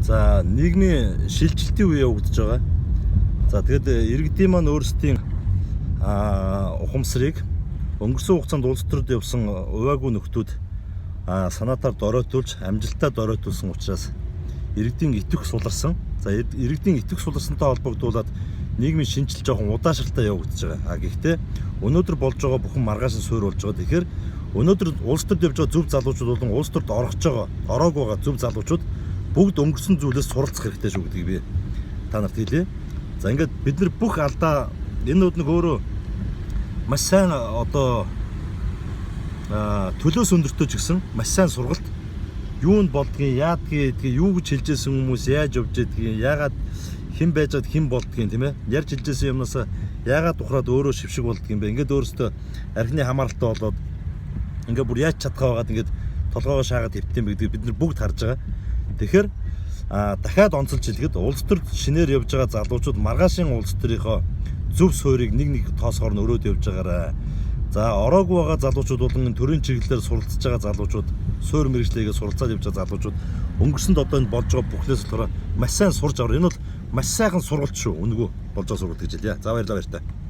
За нийгмийн шилжилтийн үе явагдаж байгаа. За тэгээд иргэдийн маань өөрсдийн ухамсарыг өнгөрсөн хугацаанд улс төрд явсан уваагүй нөхдүүд санаатаар доройтуулж амжилтаа доройтуулсан учраас иргэдийн итвэх суларсан. За иргэдийн итвэх суларсантай холбогдуулаад нийгмийн шинжил жоохон удаашралтай явагдаж байгаа. Гэхдээ өнөөдөр болж байгаа бүхэн маргааш нь суурь болж байгаа. Тэгэхээр өнөөдөр улс төрд явж байгаа зөв залуучууд болон улс төрд ороог байгаа зөв залуучууд бүгд өнгөрсөн зүйлээс суралцах хэрэгтэй шүү гэдгийг би та нарт хэлье. За ингээд бид нар бүх алдаа энэ нэг өөрөө маш сайн төлөөс өндөртөө ч гэсэн маш сайн сургалт юунд болдгийг яадгийг юу гэж хэлжсэн хүмүүс яаж явж байдгийг яагаад хэн байжгаад хэн болдгийг тийм ээ ярьж хэлжсэн юмнаас яагаад ухраад өөрөө шившиг болдгийг юм бэ ингээд өөрөөсөө архины хамааралтай болоод ингээд бүр яаж чадхаа байгаад ингээд толгоогоо шаагаад хэвтдэм гэдгийг бид нар бүгд харж байгаа. Тэгэхээр дахиад онцолж хэлэхэд улс төрд шинээр явж байгаа залуучууд маргаашийн улс төрийнхөө зөв суурийг нэг тоосгоор нь өрөөд явж байгаарай. За ороогүй байгаа залуучууд болон төрийн чиглэлээр суралцж байгаа залуучууд суурь мэргэжлээгээ суралцаад явж байгаа залуучууд өнгөрсөнд одоо энэ болж байгаа бүхнээс болохоор маш сайн сурж авах. Энэ бол маш сайхан сургалт шүү. Үнгүү болж байгаа сургалт гэж хэлье. За баярлалаа баяртай.